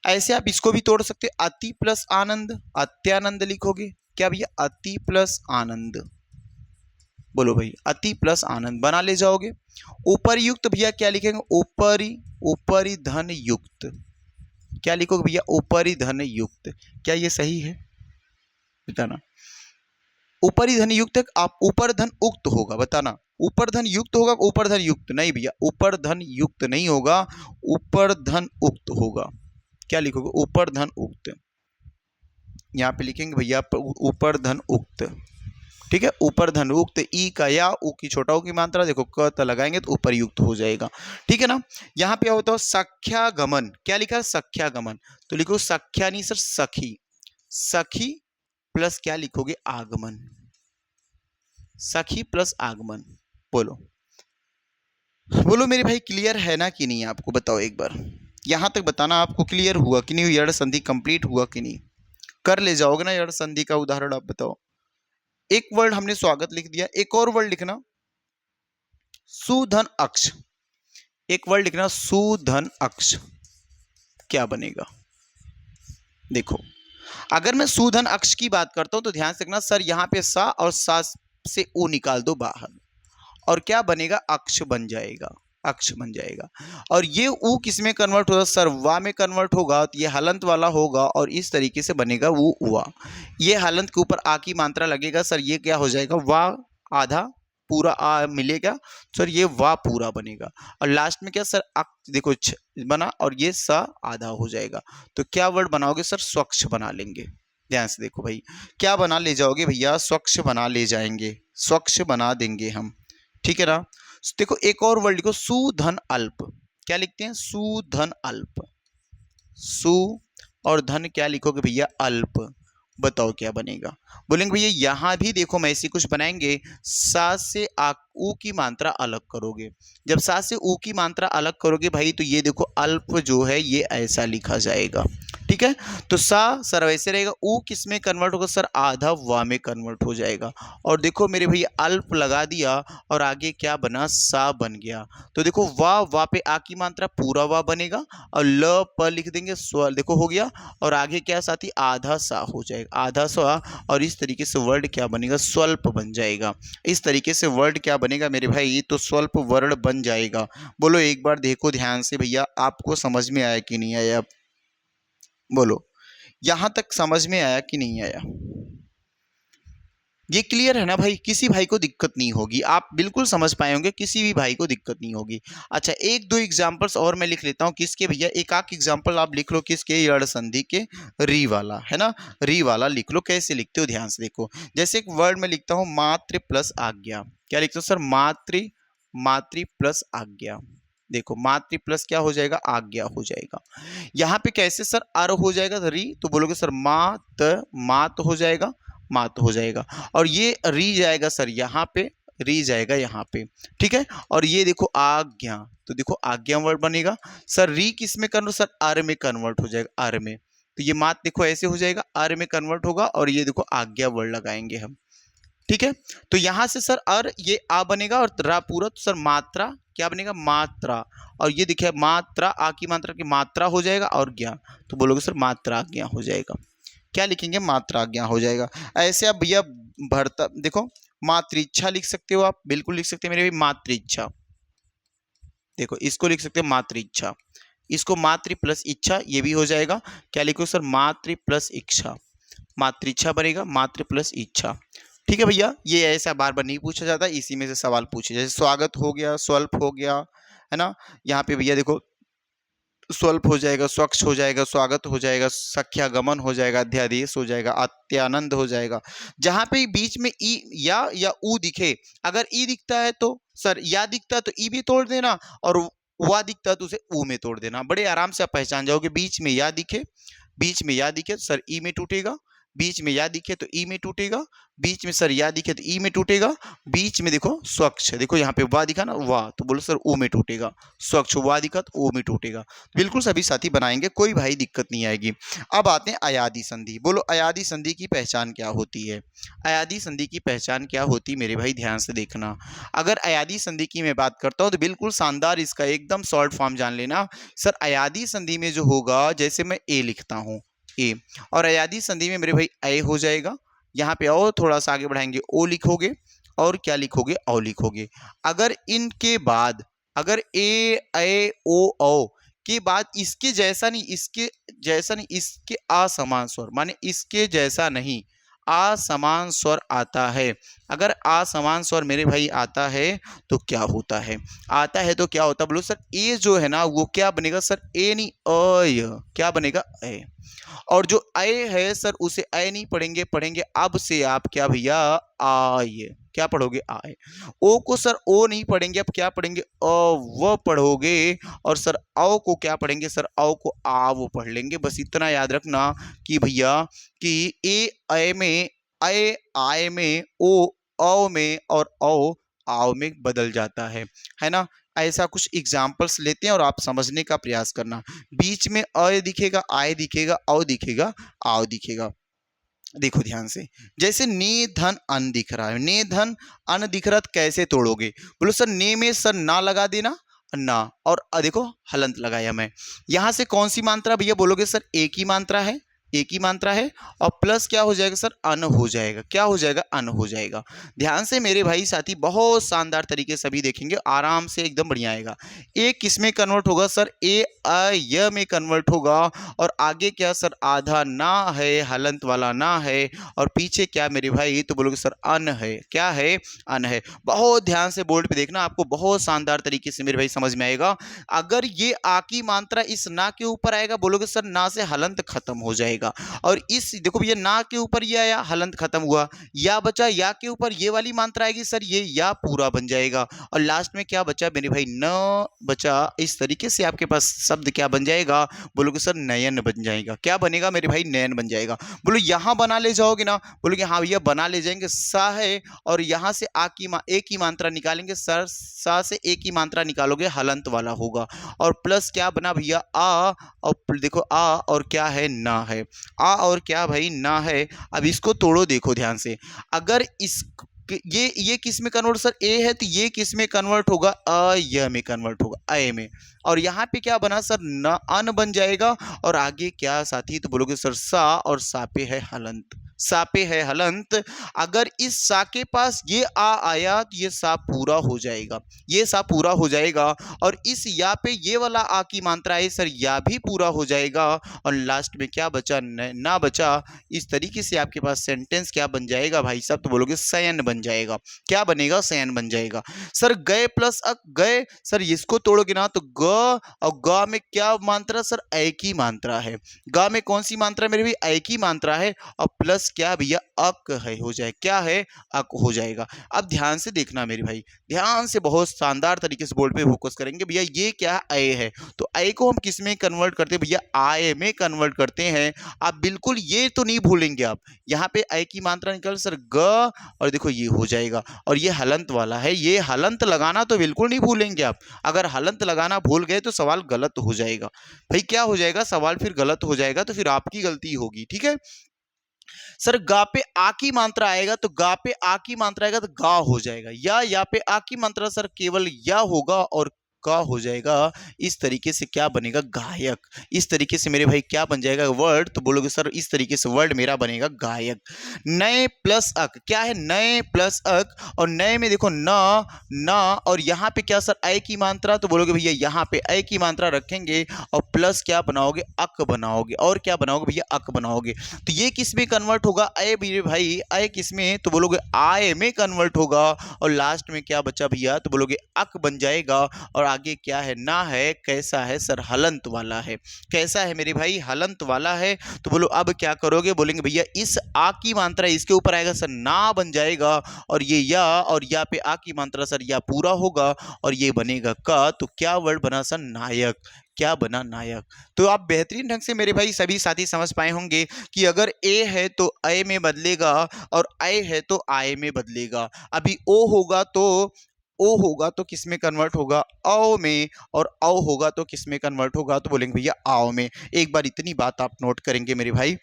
ऐसे आप इसको भी तोड़ सकते, अति प्लस आनंद, अत्यानंद लिखोगे। क्या भैया, अति प्लस आनंद, बोलो भाई, अति प्लस आनंद बना ले जाओगे। उपरयुक्त भैया क्या लिखेंगे, ऊपरी, ऊपरी धन युक्त। क्या लिखोगे भैया, ऊपरी धन युक्त। क्या ये सही है, बताना। ऊपरी धन युक्त आप ऊपर धन उक्त होगा, बताना ऊपर धन युक्त होगा, ऊपर धन युक्त नहीं भैया, ऊपर धन युक्त नहीं होगा, ऊपर धन उक्त होगा। क्या लिखोगे? ऊपर धन उक्त, यहाँ पे लिखेंगे भैया ऊपर धन उक्त, ठीक है। ऊपर धन उक्त, ई का या ऊ की छोटा ऊ की मात्रा, देखो क त लगाएंगे तो ऊपर युक्त हो जाएगा, ठीक है ना। यहाँ पे होता है सख्यागमन, क्या लिखा है? सख्यागमन, तो लिखो सख्या नहीं सर, सखी, सखी प्लस क्या लिखोगे? आगमन, सखी प्लस आगमन। बोलो बोलो मेरे भाई, क्लियर है ना कि नहीं? आपको बताओ एक बार, यहां तक बताना आपको क्लियर हुआ कि नहीं, यड़ संधि कंप्लीट हुआ कि नहीं? कर ले जाओगे ना यड़ संधि का उदाहरण? आप बताओ। एक वर्ड हमने स्वागत लिख दिया, एक और वर्ड लिखना सुधन अक्ष, एक वर्ड लिखना सुधन अक्ष, क्या बनेगा? देखो अगर मैं सुधन अक्ष की बात करता हूं तो ध्यान से देखना सर, यहां पे सा और सा से ऊ निकाल दो बाहर, और क्या बनेगा? अक्ष बन जाएगा, अक्ष बन जाएगा। और ये ऊ किस में कन्वर्ट होगा? सर वा में कन्वर्ट होगा, तो ये हलंत वाला होगा और इस तरीके से बनेगा वो उआ। ये हलंत के ऊपर आ की मात्रा लगेगा सर, ये क्या हो जाएगा? वा आधा पूरा आ मिलेगा सर, ये वा पूरा बनेगा। और लास्ट में क्या सर? देखो बना, और ये सा आधा हो जाएगा। तो क्या वर्ड बनाओगे सर? स्वच्छ बना लेंगे। ध्यान से देखो भाई, क्या बना ले जाओगे भैया? स्वच्छ बना ले जाएंगे, स्वच्छ बना देंगे हम, ठीक है ना। देखो एक और वर्ड लिखो सुधन अल्प, क्या लिखते हैं? सुधन अल्प, सु और धन क्या लिखोगे भैया? अल्प। बताओ क्या बनेगा? बोलेंगे भैया यहां भी देखो मैं ऐसी कुछ बनाएंगे, सा से आ ऊ की मात्रा अलग करोगे, जब सा से ऊ की मात्रा अलग करोगे भाई, तो ये देखो अल्प जो है ये ऐसा लिखा जाएगा, ठीक है। तो सा सर वैसे रहेगा, ऊ किस में कन्वर्ट होगा सर? आधा वा में कन्वर्ट हो जाएगा। और देखो मेरे भैया अल्प लगा दिया और आगे क्या बना? सा बन गया। तो देखो वा पे आ की मात्रा पूरा वा बनेगा, और ल प लिख देंगे स्व, देखो हो गया। और आगे क्या साथी? आधा सा हो जाएगा, आधा सा, और इस तरीके से वर्ड क्या बनेगा? स्वल्प बन जाएगा। इस तरीके से वर्ड क्या बनेगा मेरे भाई? तो स्वल्प वर्ण बन जाएगा। बोलो एक बार देखो ध्यान से भैया, आपको समझ में आया कि नहीं आया? बोलो यहां तक समझ में आया कि नहीं आया? ये क्लियर है ना भाई? किसी भाई को दिक्कत नहीं होगी, आप बिल्कुल समझ पाए होंगे, किसी भी भाई को दिक्कत नहीं होगी। अच्छा एक दो एग्जांपल्स और मैं लिख लेता हूं, किसके भैया? एक आख एग्जांपल आप लिख लो, किसके? यड़ संधि के, री वाला है ना, री वाला लिख लो। कैसे लिखते हो ध्यान से देखो, जैसे एक वर्ड में लिखता हूं मातृ प्लस आज्ञा, क्या लिखता हूं सर? मातृ, मातृ प्लस आज्ञा। देखो मातृ प्लस क्या हो जाएगा? आज्ञा हो जाएगा। यहाँ पे कैसे सर? अर हो जाएगा री, तो बोलोगे सर मात, मात हो जाएगा, मात हो जाएगा। और ये री जाएगा सर यहाँ पे, री जाएगा यहाँ पे, ठीक है। और ये देखो आज्ञा, तो देखो आज्ञा वर्ड बनेगा सर, री किस में कन्वर्ट? सर अर में कन्वर्ट हो जाएगा, अर में। तो ये मात देखो ऐसे हो जाएगा, अर में कन्वर्ट होगा, और ये देखो आज्ञा वर्ड लगाएंगे हम, ठीक है। तो यहां से सर अर ये आ बनेगा, और रा पूरा, तो सर मात्रा क्या बनेगा? मात्रा। और ये देखिए मात्रा, आ की मात्रा की मात्रा हो जाएगा, और ज्ञा, तो बोलोगे सर मात्रा ज्ञा हो जाएगा। क्या लिखेंगे? मात्रा ज्ञा हो जाएगा। ऐसे आप भैया भरता देखो, मातृइच्छा लिख सकते हो आप, बिल्कुल लिख सकते हैं मेरे भी, मातृइच्छा। देखो इसको लिख सकते हैं मातृइच्छा, इसको मातृ प्लस इच्छा, ये भी हो जाएगा। क्या लिखो सर? मातृ प्लस इच्छा, मातृइच्छा बनेगा, मातृ प्लस इच्छा, ठीक है भैया। ये ऐसा बार बार नहीं पूछा जाता, इसी में से सवाल पूछे, जैसे स्वागत हो गया, स्वल्प हो गया, है ना। यहाँ पे भैया देखो स्वल्प हो जाएगा, स्वच्छ हो जाएगा, स्वागत हो जाएगा, सख्यागमन हो जाएगा, अध्यादेश हो जाएगा, अत्यानंद हो जाएगा। जहां पे बीच में ई या ऊ दिखे, अगर ई दिखता है तो सर या दिखता है तो ई भी तोड़ देना, और वा दिखता है तो उसे ऊ में तोड़ देना। बड़े आराम से आप पहचान जाओगे। बीच में या दिखे, बीच में या दिखे सर ई में टूटेगा, बीच में या दिखे तो ई में टूटेगा, बीच में सर या दिखे तो ई में टूटेगा, बीच में देखो स्वच्छ, देखो यहाँ पे वा दिखा ना, वाह, तो बोलो सर ऊ में टूटेगा, स्वच्छ वा दिखा तो ऊ में टूटेगा। बिल्कुल सभी साथी बनाएंगे, कोई भाई दिक्कत नहीं आएगी। अब आते हैं अयादी संधि। बोलो अयादी संधि की पहचान क्या होती है? अयादी संधि की पहचान क्या होती है मेरे भाई? ध्यान से देखना। अगर अयादी संधि की मैं बात करता हूँ तो बिल्कुल शानदार, इसका एकदम शॉर्ट फॉर्म जान लेना सर। अयादी संधि में जो होगा, जैसे मैं ए लिखता हूँ, ए, और अयादी संधि में मेरे भाई ए हो जाएगा। यहाँ पे और थोड़ा सा आगे बढ़ाएंगे, ओ लिखोगे, और क्या लिखोगे? औ लिखोगे। अगर इनके बाद, अगर ए ओ के बाद इसके जैसा नहीं, इसके जैसा नहीं, इसके असमान स्वर, माने इसके जैसा नहीं, असमान स्वर आता है, अगर असमान स्वर मेरे भाई आता है तो क्या होता है, आता है तो क्या होता है, बोलो सर ए जो है ना वो क्या बनेगा सर, ए नहीं अय, क्या बनेगा अय। और जो अय है सर उसे अय नहीं पढ़ेंगे, पढ़ेंगे अब से आप क्या भैया आय, क्या पढ़ोगे आय। ओ को सर ओ नहीं पढ़ेंगे, अब क्या पढ़ेंगे अ व पढ़ोगे। और सर औ को क्या पढ़ेंगे सर, औ को आव पढ़ लेंगे। बस इतना याद रखना कि भैया कि ए अय में, अय आय में, ओ औ में और औ आव में बदल जाता है ना। ऐसा कुछ एग्जाम्पल्स लेते हैं और आप समझने का प्रयास करना। बीच में अ दिखेगा, आय दिखेगा, औ दिखेगा, आव दिखेगा। देखो ध्यान से, जैसे ने धन अन दिख रहा है, ने धन अन दिख रहा है तो कैसे तोड़ोगे, बोलो सर ने में सर ना लगा देना, ना, और देखो हलंत लगाया मैं, यहां से कौन सी मात्रा भैया बोलोगे सर, एक ही मात्रा है, एक ही मात्रा है, और प्लस क्या हो जाएगा सर, अन हो जाएगा, क्या हो जाएगा, अन हो जाएगा। ध्यान से मेरे भाई साथी बहुत शानदार तरीके से अभी देखेंगे, आराम से एकदम बढ़िया आएगा। ए किस में कन्वर्ट होगा सर, ए अ य में कन्वर्ट होगा, और आगे क्या सर, आधा ना है, हलंत वाला ना है, और पीछे क्या मेरे भाई, तो बोलोगे सर अन है, क्या है, अन है। बहुत ध्यान से बोर्ड पे देखना, आपको बहुत शानदार तरीके से मेरे भाई समझ में आएगा। अगर ये आ की मात्रा इस ना के ऊपर आएगा, बोलोगे सर ना से हलंत खत्म हो जाएगा, और इस देखो भैया ना के ऊपर ये आया, हलंत खत्म हुआ, या बचा, या के ऊपर ये वाली मात्रा आएगी सर, ये या पूरा बन जाएगा, और लास्ट में क्या बचा मेरे भाई, न बचा। इस तरीके से आपके पास शब्द क्या बन जाएगा, बोलोगे सर नयन बन जाएगा, क्या बनेगा मेरे भाई, नयन बन जाएगा। बोलो यहां बना ले जाओगे ना, बोलोगे हाँ भैया बना ले जाएंगे, सा है, और यहां से आ की एक ही मात्रा निकालेंगे सर, सा से एक ही मात्रा निकालोगे, हलंत वाला होगा, और प्लस क्या बना भैया आ, और देखो आ और क्या है, ना है, आ और क्या भाई, ना है। अब इसको तोड़ो, देखो ध्यान से, अगर इस ये किस में कन्वर्ट सर, ए है तो ये किस में कन्वर्ट होगा, अय में कन्वर्ट होगा, अय में, और यहाँ पे क्या बना सर, न अन बन जाएगा, और आगे क्या साथी, तो बोलोगे सर सा, और सा पे है हलंत, सा पे है हलंत। अगर इस सा के पास ये आ आया तो ये सा पूरा हो जाएगा, ये सा पूरा हो जाएगा, और इस या पे ये वाला आ की मात्रा है सर, या भी पूरा हो जाएगा, और लास्ट में क्या बचा, ना बचा। इस तरीके से आपके पास सेंटेंस क्या बन जाएगा भाई साहब, तो बोलोगे शयन बन जाएगा, क्या बनेगा, शयन बन जाएगा। सर गए प्लस अक, गए सर इसको तोड़ोगे ना तो ग, और ग में क्या मात्रा सर, ए की मात्रा है, ग में कौन सी मात्रा मेरे भी, ए की मात्रा है, और प्लस क्या भैया अक है, हो जाए, क्या है, अक हो जाएगा। अब ध्यान से देखना मेरे भाई, ध्यान से बहुत शानदार तरीके से बोर्ड पे फोकस करेंगे। भैया ये क्या ए है, तो ए को हम किस में कन्वर्ट करते हैं भैया, आय में कन्वर्ट करते हैं। आप बिल्कुल ये तो नहीं भूलेंगे, आप यहाँ पे ए की मात्रा निकल सर ग, और देखो ये हो जाएगा, और ये हलंत वाला है, ये हलंत लगाना तो बिल्कुल नहीं भूलेंगे आप। अगर हलंत लगाना भूल गए तो सवाल गलत हो जाएगा भाई, क्या हो जाएगा, सवाल फिर गलत हो जाएगा, तो फिर आपकी गलती होगी, ठीक है। सर गा पे आ की मात्रा आएगा तो गा पे आ की मात्रा आएगा तो गा हो जाएगा, या पे आ की मात्रा सर केवल या होगा और का हो जाएगा। इस तरीके से क्या बनेगा, गायक। इस तरीके से मेरे भाई क्या बन जाएगा वर्ड, तो बोलोगे सर इस तरीके से वर्ड मेरा बनेगा गायक। नए प्लस अक, क्या है, नए प्लस अक, और नए में देखो ना, ना, और यहाँ पे क्या सर, ए की मात्रा, तो बोलोगे भैया यहाँ पे ए की मात्रा रखेंगे, और प्लस क्या बनाओगे, अक बनाओगे, और क्या बनाओगे भैया, अक बनाओगे। तो ये किस में कन्वर्ट होगा, अय मेरे भाई, अय किस में, तो बोलोगे आय में कन्वर्ट होगा, और लास्ट में क्या बचा भैया, तो बोलोगे अक बन जाएगा, और आगे क्या है, ना है, कैसा है सर, हलंत वाला है, कैसा है मेरे भाई, हलंत वाला है। तो बोलो अब क्या करोगे, बोलेंगे भैया इस आ की मात्रा इसके ऊपर आएगा सर, ना बन जाएगा, और ये या, और या पे आ की मात्रा सर, या पूरा होगा, और ये बनेगा का, तो क्या वर्ड बना सर, नायक, क्या बना, नायक। तो आप बेहतरीन ढंग से मेरे भाई सभी साथी समझ पाए होंगे कि अगर ए है तो अय में बदलेगा, और अय है तो आय में बदलेगा। अभी ओ होगा तो, ओ होगा तो किस में कन्वर्ट होगा, औ में, और औ होगा तो किस में कन्वर्ट होगा, तो बोलेंगे भैया आओ में। एक बार इतनी बात आप नोट करेंगे मेरे भाई,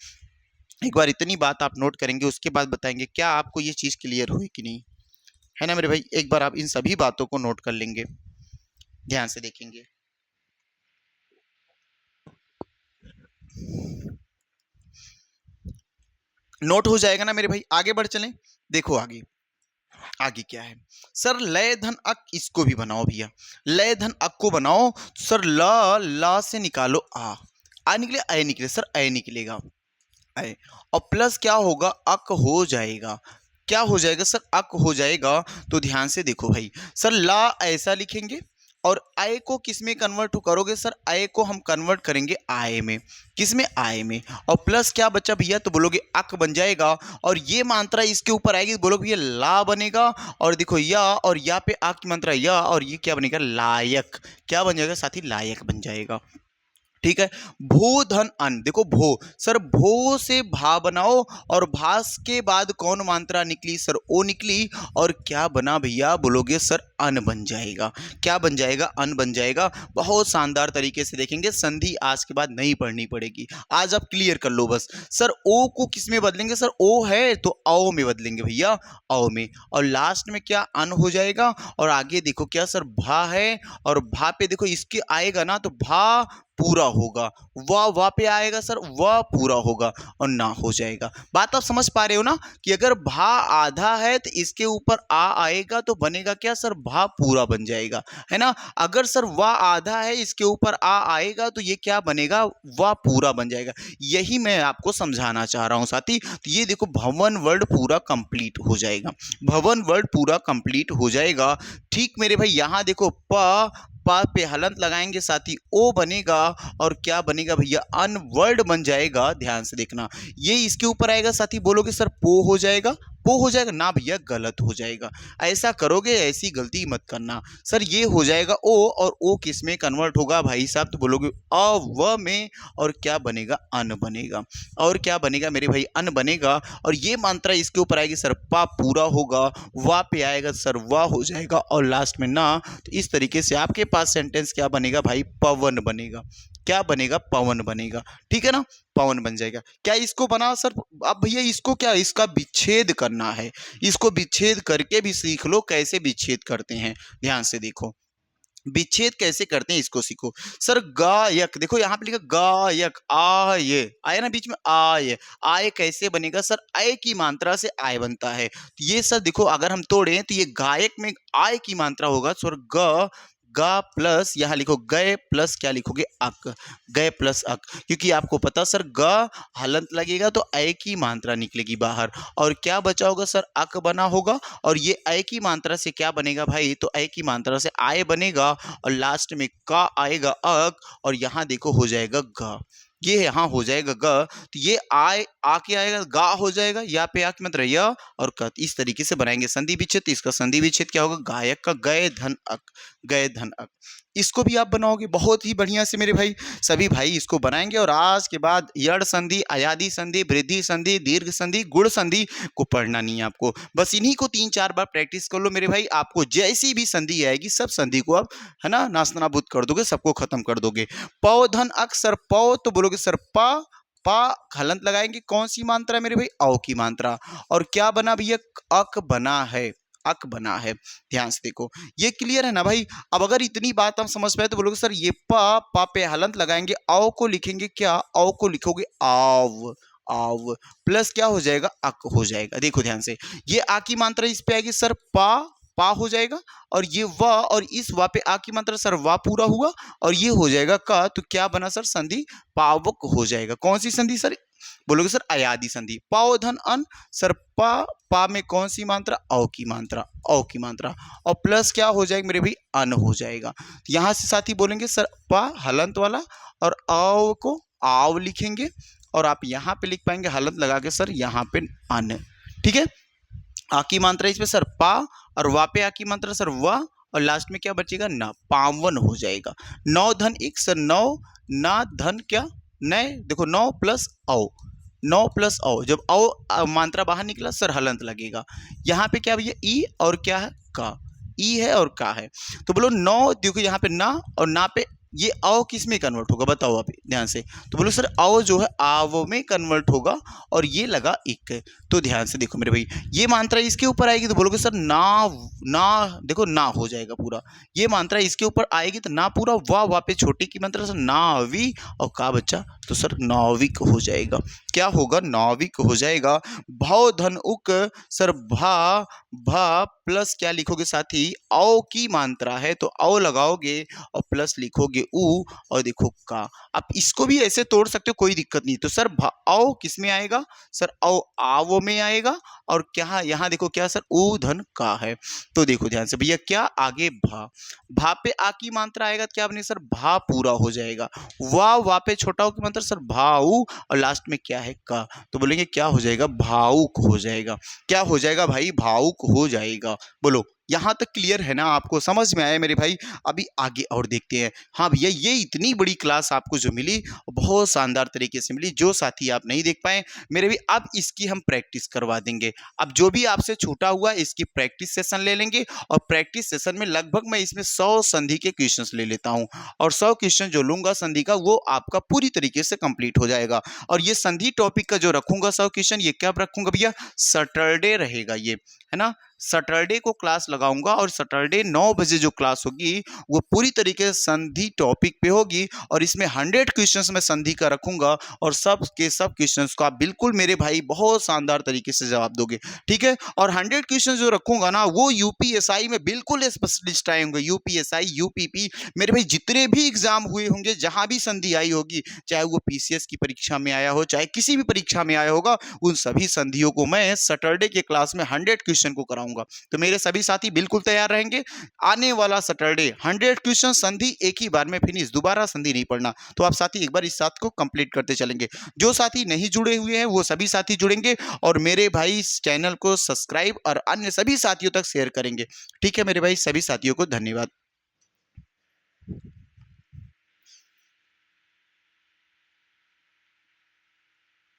एक बार इतनी बात आप नोट करेंगे, उसके बाद बताएंगे क्या आपको ये चीज क्लियर हुई कि नहीं, है ना मेरे भाई। एक बार आप इन सभी बातों को नोट कर लेंगे, ध्यान से देखेंगे। नोट हो जाएगा ना मेरे भाई, आगे बढ़ चलें। देखो आगे, आगे क्या है सर, लय धन अक, इसको भी बनाओ भैया, लय धन अक को बनाओ। सर ला, ला से निकालो आ निकले, अय निकले सर, अय निकलेगा। आए, और प्लस क्या होगा, अक हो जाएगा। क्या हो जाएगा सर, अक हो जाएगा। तो ध्यान से देखो भाई, सर ला ऐसा लिखेंगे, और आय को किस में कन्वर्ट करोगे सर, आय को हम कन्वर्ट करेंगे आय में। किस में, आय में। और प्लस क्या बचा भैया, तो बोलोगे अक बन जाएगा, और ये मात्रा इसके ऊपर आएगी तो बोलोगे भैया ला बनेगा। और देखो या, और या पे आ की मात्रा या, और ये क्या बनेगा, लायक। क्या बन जाएगा साथी, लायक बन जाएगा। ठीक है। भू धन अन, देखो भो, सर भो से भा बनाओ, और भास के बाद कौन मात्रा निकली सर, ओ निकली, और क्या बना भैया, बोलोगे सर अन बन जाएगा। क्या बन जाएगा, अन बन जाएगा। बहुत शानदार तरीके से देखेंगे, संधि आज के बाद नहीं पढ़नी पड़ेगी, आज आप क्लियर कर लो बस। सर ओ को किस में बदलेंगे, सर ओ है तो औ में बदलेंगे भैया, औ में। और लास्ट में क्या, अन हो जाएगा। और आगे देखो क्या सर, भा है, और भा पे देखो इसके आएगा ना, तो भा पूरा होगा, वाह पे आएगा सर, वाह पूरा होगा, और ना हो जाएगा। बात आप समझ पा रहे हो ना, कि अगर भा आधा है तो इसके ऊपर आ आएगा तो बनेगा क्या सर, भा पूरा बन जाएगा, है ना। अगर सर वाह आधा है, इसके ऊपर आ आएगा तो ये क्या बनेगा, वाह पूरा बन जाएगा। यही मैं आपको समझाना चाह रहा हूं साथी। तो ये देखो भवन वर्ड पूरा कंप्लीट हो जाएगा, भवन वर्ड पूरा कंप्लीट हो जाएगा। ठीक मेरे भाई, यहां देखो प पे हलंत लगाएंगे साथी, ओ बनेगा, और क्या बनेगा भैया, अनवर्ड बन जाएगा। ध्यान से देखना, ये इसके ऊपर आएगा साथी, बोलोगे सर पो हो जाएगा, पो हो जाएगा ना भैया, गलत हो जाएगा। ऐसा करोगे, ऐसी गलती मत करना। सर ये हो जाएगा ओ, और ओ किस में कन्वर्ट होगा भाई साहब, तो बोलोगे अ व में, और क्या बनेगा, अन बनेगा। और क्या बनेगा मेरे भाई, अन बनेगा। और ये मात्रा इसके ऊपर आएगी सर, पा पूरा होगा, वा पे आएगा सर, वाह हो जाएगा, और लास्ट में ना। तो इस तरीके से आपके पास सेंटेंस क्या बनेगा भाई, पवन बनेगा। क्या बनेगा, पवन बनेगा। ठीक है ना, पवन बन जाएगा। क्या इसको बना सर, अब भैया इसको क्या, इसका विच्छेद करना है, इसको विच्छेद करके भी सीख लो, कैसे विच्छेद करते हैं। ध्यान से देखो, विच्छेद कैसे करते हैं इसको सीखो। सर गायक, देखो यहाँ पे लिखा गायक, आय आया ना बीच में, आय। आय कैसे बनेगा सर, आय की मात्रा से आय बनता है। तो ये सर देखो, अगर हम तोड़ें तो ये गायक में आय की मात्रा होगा, सर ग, गा प्लस यहाँ लिखो गए, प्लस क्या लिखोगे, अक। गए प्लस अक, क्योंकि आपको पता सर ग हलंत लगेगा तो अय की मात्रा निकलेगी बाहर, और क्या बचा होगा सर, अक बना होगा। और ये अय की मात्रा से क्या बनेगा भाई, तो अय की मात्रा से आय बनेगा, और लास्ट में का आएगा अक, और यहाँ देखो हो जाएगा ग। ये यहाँ हो जाएगा ग, तो ये आय आके आएगा, गा हो जाएगा, या पे आके मतलब य, और क। इस तरीके से बनाएंगे संधि विच्छेद। तो इसका संधि विच्छेद क्या होगा, गायक का गए धन अक, गए धन अक। इसको भी आप बनाओगे बहुत ही बढ़िया से मेरे भाई, सभी भाई इसको बनाएंगे। और आज के बाद यड़ संधि, अयादि संधि, वृद्धि संधि, दीर्घ संधि, गुण संधि को पढ़ना नहीं है आपको, बस इन्हीं को 3-4 बार प्रैक्टिस कर लो मेरे भाई। आपको जैसी भी संधि आएगी सब संधि को आप, है ना, नास्तनाबूद कर दोगे, सबको खत्म कर दोगे। पौ धन अक, सर पौ तो बोलोगे सर पा, पा हलंत लगाएंगे, कौन सी मात्रा है मेरे भाई, औ की मात्रा। और क्या बना भैया, अक बना है, अक बना है। ध्यान से देखो, ये क्लियर है ना भाई। अब अगर इतनी बात हम समझ पाए तो बोलोगे सर ये पा पे हलंत लगाएंगे, औ को लिखेंगे क्या, औ को लिखोगे आव, आव प्लस क्या हो जाएगा, अक हो जाएगा। देखो ध्यान से, ये आ की मात्रा इस पे आएगी सर, पा हो जाएगा, और ये वा, और इस वा पे आ की मात्रा सर वा पूरा हुआ, और ये हो जाएगा का, तो क्या बना सर, संधि पावक हो जाएगा। कौन सी संधि सर, बोलोगे सर अयादि संधि। पाओ धन अन, सर पा में कौन सी मात्रा, औ की मात्रा, औ की मात्रा, और प्लस क्या हो जाएगा मेरे भाई, अन हो जाएगा। यहां से साथी बोलेंगे सर पा हलंत वाला, और औ को आव लिखेंगे, और आप यहाँ पे लिख पाएंगे हलंत लगा के सर यहाँ पे अन। ठीक है, आ की मात्रा इसमें सर पा, और वा पे आ की मात्रा सर वा, और लास्ट में क्या बचेगा, ना, पावन हो जाएगा। 9 धन 1 सर 9, ना धन क्या, नए, देखो 9 प्लस औ, 9 प्लस औ, जब औ मात्रा बाहर निकला सर हलंत लगेगा। यहाँ पे क्या भैया, ई और क्या है, का, ई है और का है। तो बोलो 9, देखो यहाँ पे ना, और ना पे ये औ किस में कन्वर्ट होगा, बताओ आप ध्यान से। तो बोलो सर औ जो है आव में कन्वर्ट होगा, और ये लगा एक। तो ध्यान से देखो मेरे भाई, ये मात्रा इसके ऊपर आएगी तो बोलोगे सर ना, ना देखो ना हो जाएगा पूरा। ये मात्रा इसके ऊपर आएगी तो ना पूरा, वाह पे छोटी की मात्रा सर नावी, और का बच्चा तो सर नाविक हो जाएगा। क्या होगा, नाविक हो जाएगा। भव धन उक सर भा भा प्लस क्या लिखोगे साथी, औ की मात्रा है तो औ लगाओगे और प्लस लिखोगे उ और देखो का। आप इसको भी ऐसे तोड़ सकते हो, कोई दिक्कत नहीं। तो सर औ किस में आएगा, सर औ आवो में आएगा और क्या यहाँ देखो क्या सर उ धन का है। तो देखो ध्यान से भैया, क्या आगे भा पे आ की मात्रा आएगा तो क्या बने सर भा पूरा हो जाएगा। वा पे छोटा हो की मात्रा सर भाऊ और लास्ट में क्या है का, तो बोलेंगे क्या हो जाएगा, भावुक हो जाएगा। क्या हो जाएगा भाई, भावुक हो जाएगा। बोलो यहां तक क्लियर है ना, आपको समझ में आया मेरे भाई। अभी आगे और देखते हैं। हाँ भैया, ये इतनी बड़ी क्लास आपको जो मिली बहुत शानदार तरीके से मिली। जो साथी आप नहीं देख पाए मेरे भी, अब इसकी हम प्रैक्टिस करवा देंगे। अब जो भी आपसे छूटा हुआ इसकी प्रैक्टिस सेशन ले लेंगे और प्रैक्टिस सेशन में लगभग मैं इसमें 100 संधि के क्वेश्चंस ले लेता हूं और 100 क्वेश्चन जो लूंगा संधि का वो आपका पूरी तरीके से कंप्लीट हो जाएगा। और ये संधि टॉपिक का जो रखूंगा 100 क्वेश्चन, ये कब रखूंगा भैया, सैटरडे रहेगा ये, है ना। सैटरडे को क्लास लगाऊंगा और सैटरडे 9 बजे जो क्लास होगी वो पूरी तरीके से संधि टॉपिक पे होगी और इसमें 100 क्वेश्चंस मैं संधि का रखूंगा और सब के सब क्वेश्चंस को आप बिल्कुल मेरे भाई बहुत शानदार तरीके से जवाब दोगे, ठीक है। और 100 क्वेश्चन जो रखूंगा ना वो यूपीएसआई में बिल्कुल स्पेशलिस्ट आए होंगे। यूपीएसआई, यूपीपी, मेरे भाई जितने भी एग्जाम हुए होंगे, जहां भी संधि आई होगी, चाहे वो पीसीएस की परीक्षा में आया हो, चाहे किसी भी परीक्षा में आया होगा, उन सभी संधियों को मैं सैटरडे के क्लास में 100 क्वेश्चन को कराऊंगा। तो मेरे सभी साथी बिल्कुल तैयार रहेंगे। आने वाला सैटरडे 100 क्वेश्चन संधि एक ही बार में फिनिश, दोबारा संधि नहीं पढ़ना। तो आप साथी एक बार इस साथ को कंप्लीट करते चलेंगे। जो साथी नहीं जुड़े हुए हैं वो सभी साथी जुड़ेंगे और मेरे भाई इस चैनल को सब्सक्राइब और अन्य सभी साथियों तक शेयर करेंगे, ठीक है मेरे भाई। सभी साथियों को धन्यवाद।